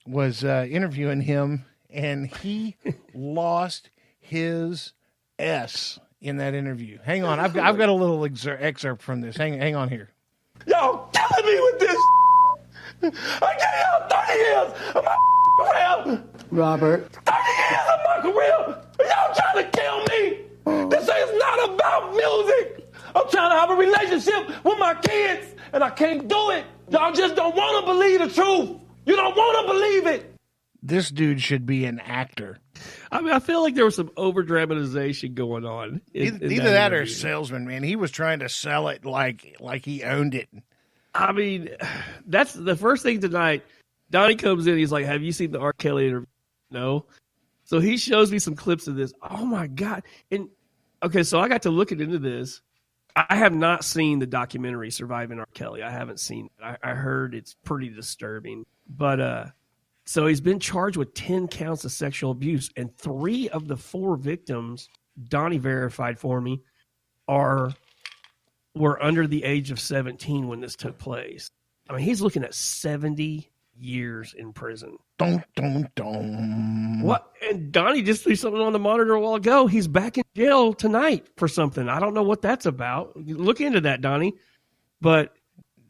was interviewing him, and he lost his S in that interview. Hang on, I've got a little excerpt from this. Hang on here. Y'all killing me with this. I gave y'all 30 years of my career. Robert. 30 years of my career. Y'all trying to kill me. This is not about music. I'm trying to have a relationship with my kids, and I can't do it. Y'all just don't want to believe the truth. You don't want to believe it. This dude should be an actor. I mean, I feel like there was some over-dramatization going on. Either that or a salesman, man. He was trying to sell it like he owned it. I mean, that's the first thing tonight. Donnie comes in. He's like, have you seen the R. Kelly interview? No. So he shows me some clips of this. Oh, my God. And okay, so I got to looking into this. I have not seen the documentary Surviving R. Kelly. I haven't seen it. I heard it's pretty disturbing. But so he's been charged with 10 counts of sexual abuse, and 3 of the 4 victims, Donnie verified for me, were under the age of 17 when this took place. I mean, he's looking at 70 years in prison. Dun, dun, dun. What? And Donnie just threw something on the monitor a while ago. He's back in jail tonight for something. I don't know what that's about. Look into that, Donnie. But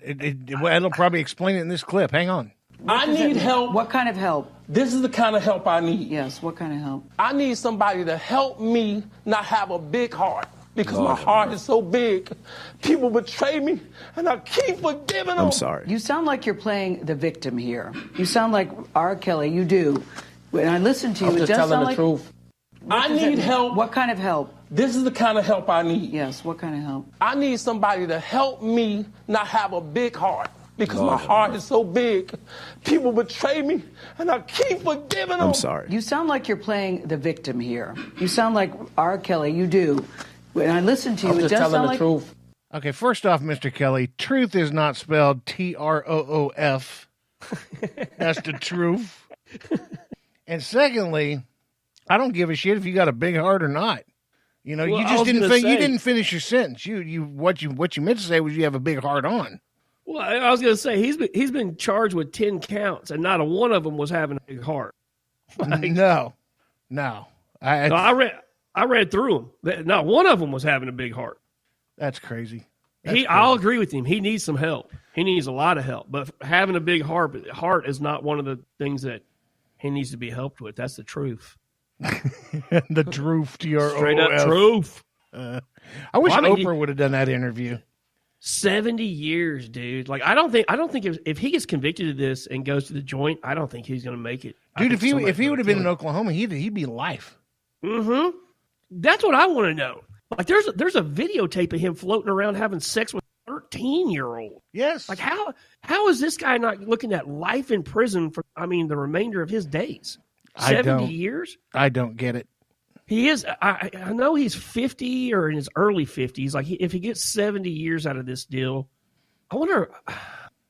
it'll probably explain it in this clip. Hang on. I need help. What kind of help? This is the kind of help I need. Yes, what kind of help? I need somebody to help me not have a big heart. Because my heart is so big. People betray me, and I keep forgiving them. I'm sorry. You sound like you're playing the victim here. You sound like R. Kelly. You do. When I listen to you, I'm it just does telling sound the like... truth. I need help. What kind of help? This is the kind of help I need. Yes, what kind of help? I need somebody to help me not have a big heart. Because my heart is so big. People betray me, and I keep forgiving them. I'm sorry. You sound like you're playing the victim here. You sound like R. Kelly. You do. When I listen to you, I'm it just does telling sound the like... truth. Okay, first off, Mr. Kelly, truth is not spelled Troof. That's the truth. And secondly, I don't give a shit if you got a big heart or not. You know, Well, you just you didn't finish your sentence. What you meant to say was you have a big heart on. well, I was going to say he's been charged with 10 counts, and not a one of them was having a big heart. No. I read through them. Not one of them was having a big heart. That's crazy. I'll agree with him. He needs some help. He needs a lot of help. But having a big heart is not one of the things that he needs to be helped with. That's the truth. The truth, Troof. Straight up truth. I wish Oprah would have done that interview. 70 years, dude. Like I don't think if he gets convicted of this and goes to the joint, I don't think he's going to make it. Dude, if he would have been in Oklahoma, he'd be life. Mm-hmm. That's what I want to know. Like there's a videotape of him floating around having sex with a 13-year-old. Yes. Like how is this guy not looking at life in prison for the remainder of his days? 70 years? I don't get it. He is. I know he's 50 or in his early 50s. Like if he gets 70 years out of this deal, I wonder.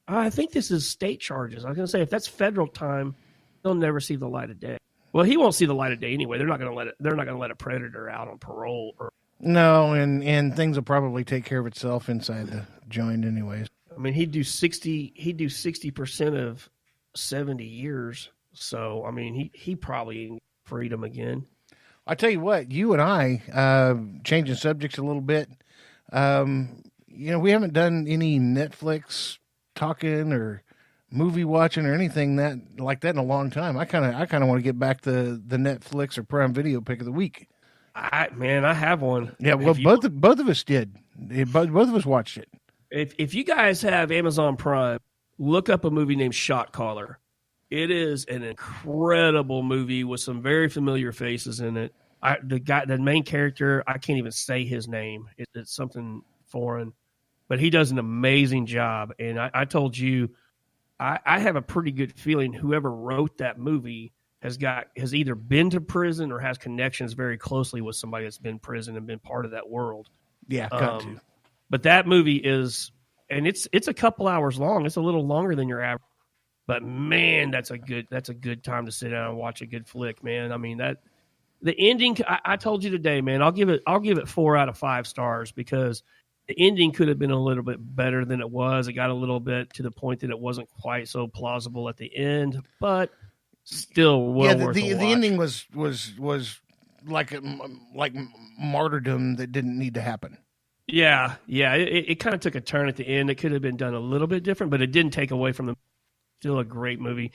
I think this is state charges. I was going to say if that's federal time, he'll never see the light of day. Well, he won't see the light of day anyway. They're not going to let a predator out on parole. No, and things will probably take care of itself inside the joint, anyways. I mean, he'd do 60% of 70 years. So I mean, he probably freedom again. I tell you what, you and I, changing subjects a little bit. We haven't done any Netflix talking or movie watching or anything like that in a long time. I kind of want to get back to the Netflix or Prime Video pick of the week. I have one. Yeah, well, both of us did. Both of us watched it. If you guys have Amazon Prime, look up a movie named Shot Caller. It is an incredible movie with some very familiar faces in it. The main character, I can't even say his name. It's something foreign, but he does an amazing job. And I told you, I have a pretty good feeling whoever wrote that movie has either been to prison or has connections very closely with somebody that's been in prison and been part of that world. Yeah, got to. But that movie is, and it's a couple hours long. It's a little longer than your average. But man, that's a good time to sit down and watch a good flick, man. I mean the ending. I told you today, man. I'll give it 4 out of 5 stars because the ending could have been a little bit better than it was. It got a little bit to the point that it wasn't quite so plausible at the end, but still well worth the a watch. ending was like martyrdom that didn't need to happen. Yeah. It kind of took a turn at the end. It could have been done a little bit different, but it didn't take away from the. Still a great movie.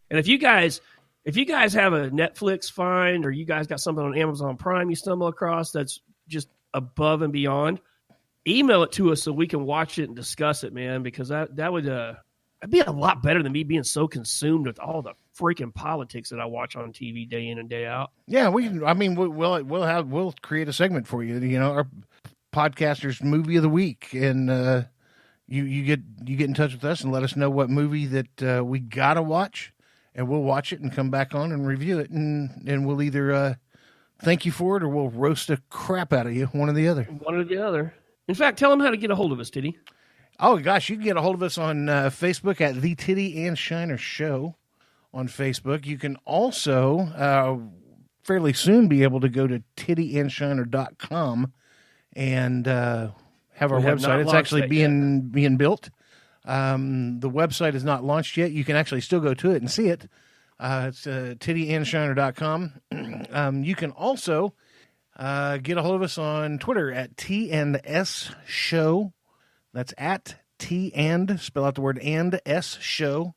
And if you guys have a Netflix find, or you guys got something on Amazon Prime you stumble across that's just above and beyond, email it to us so we can watch it and discuss it, man. Because that'd be a lot better than me being so consumed with all the freaking politics that I watch on TV day in and day out. Yeah, we'll create a segment for you. You know, our podcasters movie of the week, and you get in touch with us and let us know what movie that we gotta watch, and we'll watch it and come back on and review it, and we'll either thank you for it or we'll roast the crap out of you, one or the other. One or the other. In fact, tell them how to get a hold of us, Tiddy. Oh gosh, you can get a hold of us on Facebook at the Tiddy and Shiner Show on Facebook. You can also fairly soon be able to go to tiddyandshiner.com and have our website. It's actually being built. The website is not launched yet. You can actually still go to it and see it. It's tiddyandshiner.com. You can also get a hold of us on Twitter at T&S Show. That's at T and, spell out the word and, S Show.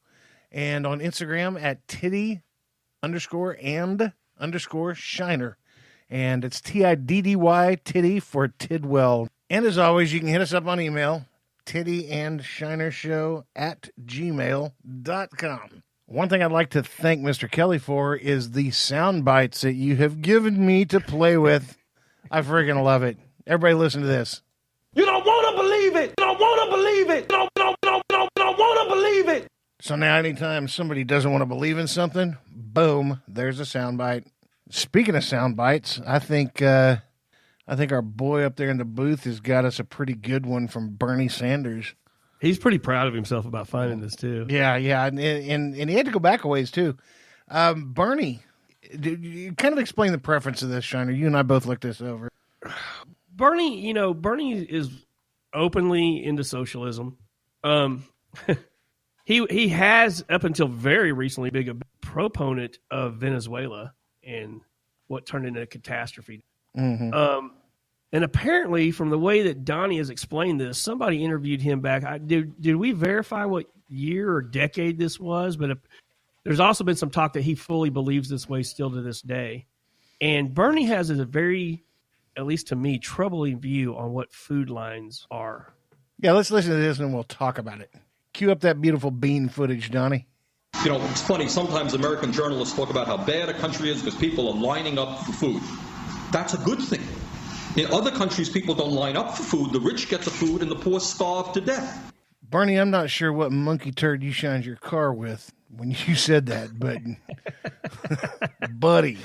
And on Instagram at Tiddy_and_Shiner. And it's Tiddy, Tiddy for Tidwell. And as always, you can hit us up on email, tiddyandshinershow@gmail.com. One thing I'd like to thank Mr. Kelly for is the sound bites that you have given me to play with. I freaking love it. Everybody listen to this. You don't want to believe it. You don't want to believe it. You don't want to believe it. So now anytime somebody doesn't want to believe in something, boom, there's a sound bite. Speaking of sound bites, I think our boy up there in the booth has got us a pretty good one from Bernie Sanders. He's pretty proud of himself about finding this too. Yeah, and he had to go back a ways too. Bernie, you kind of explain the preference of this, Shiner. You and I both looked this over. Bernie is openly into socialism. He has, up until very recently, been a proponent of Venezuela and what turned into a catastrophe. Mm-hmm. And apparently, from the way that Donnie has explained this, somebody interviewed him back. Did we verify what year or decade this was? But there's also been some talk that he fully believes this way still to this day. And Bernie has a very, at least to me, troubling view on what food lines are. Yeah, let's listen to this and we'll talk about it. Cue up that beautiful bean footage, Donnie. You know, it's funny, sometimes American journalists talk about how bad a country is because people are lining up for food. That's a good thing. In other countries, people don't line up for food. The rich get the food and the poor starve to death. Bernie, I'm not sure what monkey turd you shined your car with when you said that, but buddy.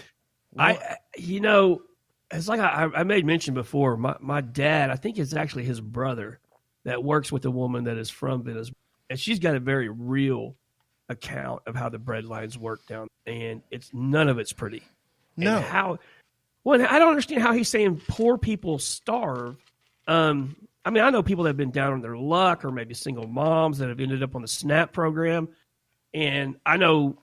It's like I made mention before, my dad, I think it's actually his brother that works with a woman that is from Venezuela. And she's got a very real account of how the breadlines work down. And none of it's pretty. No. And I don't understand how he's saying poor people starve. I know people that have been down on their luck, or maybe single moms that have ended up on the SNAP program. And I know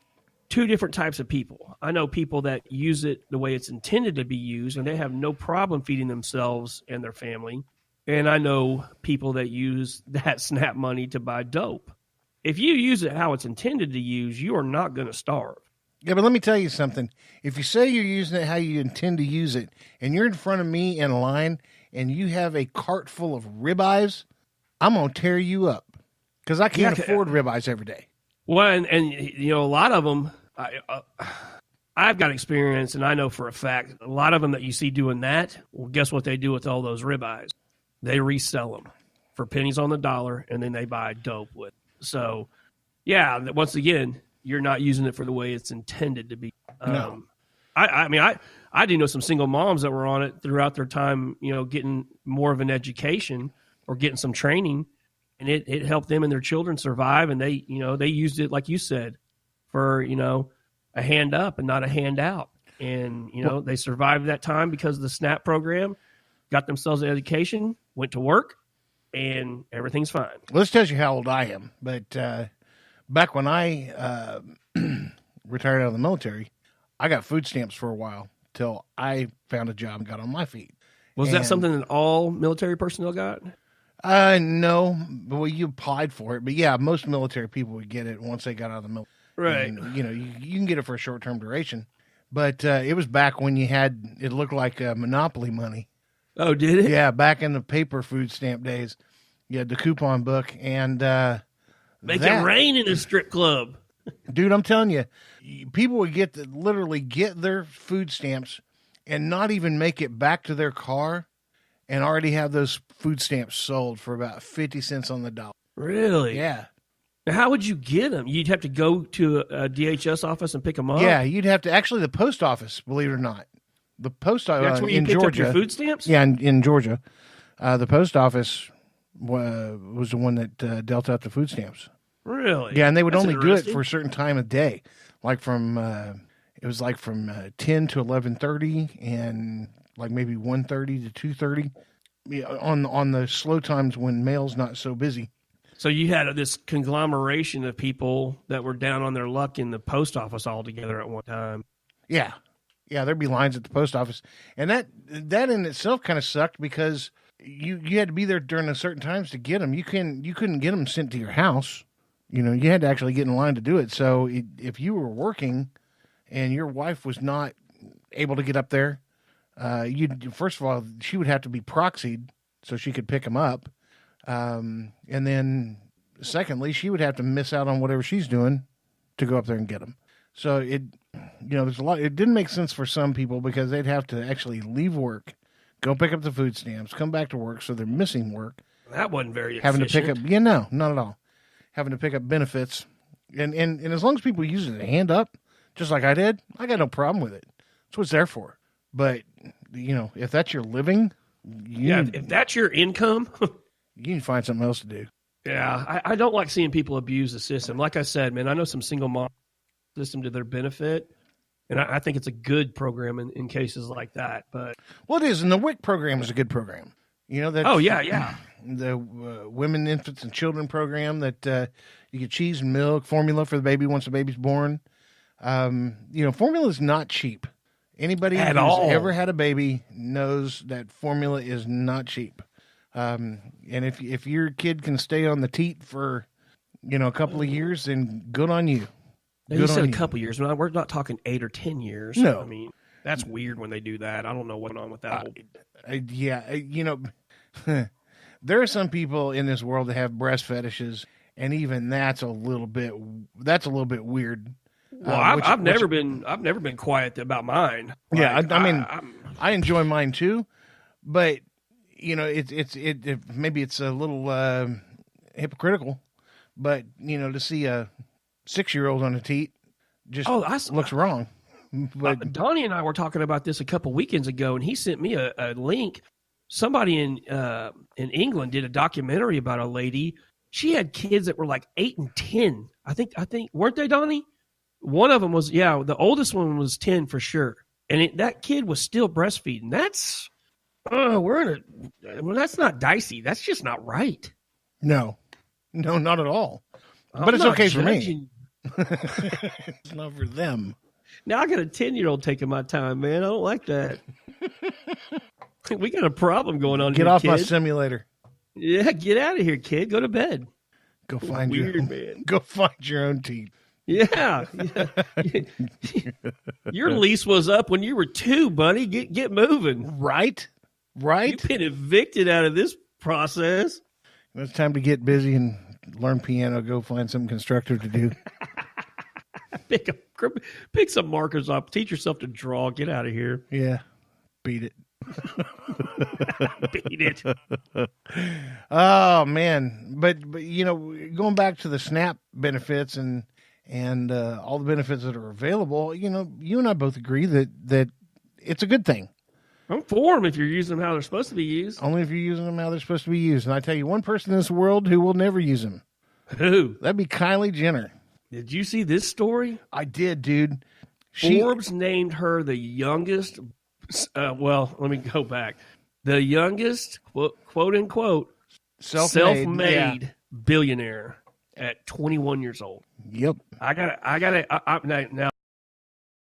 two different types of people. I know people that use it the way it's intended to be used, and they have no problem feeding themselves and their family. And I know people that use that SNAP money to buy dope. If you use it how it's intended to use, you are not going to starve. Yeah, but let me tell you something. If you say you're using it how you intend to use it, and you're in front of me in line, and you have a cart full of ribeyes, I'm going to tear you up. Because I can't afford ribeyes every day. Well, and a lot of them, I've got experience, and I know for a fact, a lot of them that you see doing that, well, guess what they do with all those ribeyes? They resell them for pennies on the dollar, and then they buy dope with it. So, yeah, once again, you're not using it for the way it's intended to be. No. I do know some single moms that were on it throughout their time, getting more of an education or getting some training, and it helped them and their children survive. And they used it, like you said, for, a hand up and not a hand out. And, they survived that time because of the SNAP program, got themselves an education, went to work, and everything's fine. Well, this tells you how old I am. But back when I retired out of the military, I got food stamps for a while till I found a job and got on my feet. Was that something that all military personnel got? No, well, you applied for it, but yeah, most military people would get it once they got out of the military. Right. And, you can get it for a short-term duration, but it was back when it looked like Monopoly money. Oh, did it? Yeah, back in the paper food stamp days. You had the coupon book, and Make it rain in a strip club. Dude, I'm telling you, people would literally get their food stamps and not even make it back to their car and already have those food stamps sold for about 50 cents on the dollar. Really? Yeah. Now, how would you get them? You'd have to go to a DHS office and pick them up? Yeah, you'd have to. Actually, the post office, believe it or not. The post office That's where you in picked Georgia. up your food stamps? Yeah, in Georgia. The post office was the one that dealt out the food stamps. Really? Yeah, and they would That's only do it interesting. for a certain time of day, like from 10 to 11:30 and like maybe 1:30 to 2:30. Yeah, on the slow times when mail's not so busy. So you had this conglomeration of people that were down on their luck in the post office all together at one time. Yeah, there'd be lines at the post office, and that in itself kind of sucked because you had to be there during a certain times to get them. You couldn't get them sent to your house. You had to actually get in line to do it. So if you were working and your wife was not able to get up there, first of all, she would have to be proxied so she could pick them up. And then secondly, she would have to miss out on whatever she's doing to go up there and get them. So there's a lot. It didn't make sense for some people because they'd have to actually leave work, go pick up the food stamps, come back to work. So they're missing work. That wasn't very having efficient. to pick up. Yeah, no, not at all. Having to pick up benefits. And as long as people use it hand up, just like I did, I got no problem with it. That's what it's there for. But, if that's your living, if that's your income, you need to find something else to do. Yeah, I don't like seeing people abuse the system. Like I said, man, I know some single mom system to their benefit, and I think it's a good program in cases like that. But well, it is, and the WIC program is a good program. That. Oh yeah. The Women, Infants, and Children program that you get cheese and milk, formula for the baby once the baby's born. Formula is not cheap. Anybody who's ever had a baby knows that formula is not cheap. And if your kid can stay on the teat for, a couple of years, then good on you. Now, you said a couple years. We're not talking 8 or 10 years. No. I mean, that's weird when they do that. I don't know what's going on with that. There are some people in this world that have breast fetishes, and even that's a little bit weird. Well, I've never been quiet about mine. Yeah, I enjoy mine too, but it maybe it's a little hypocritical, but to see a 6-year-old on a teat just looks wrong. But Donnie and I were talking about this a couple weekends ago, and he sent me a link. Somebody in England did a documentary about a lady. She had kids that were like 8 and 10. I think weren't they, Donnie? One of them was, the oldest one was 10 for sure. And that kid was still breastfeeding. That's, that's not dicey. That's just not right. No, not at all. But it's okay for me. It's not for them. Now I got a 10-year-old taking my time, man. I don't like that. We got a problem going on here, Get off kid. my simulator. Yeah, get out of here, kid. Go to bed. Go find man. Go find your own teeth. Yeah. Your lease was up when you were 2, buddy. Get moving. Right? You've been evicted out of this process. It's time to get busy and learn piano. Go find some constructor to do. Pick some markers up. Teach yourself to draw. Get out of here. Yeah. Beat it. Beat it. Oh man. But going back to the SNAP benefits and all the benefits that are available, you and I both agree that it's a good thing. I'm for them if you're using them how they're supposed to be used. Only if you're using them how they're supposed to be used. And I tell you one person in this world who will never use them. Who? That'd be Kylie Jenner. Did you see this story? I did, dude. Forbes named her the youngest. Let me go back. The youngest, quote unquote, self-made billionaire at 21 years old. Yep. I got it. Now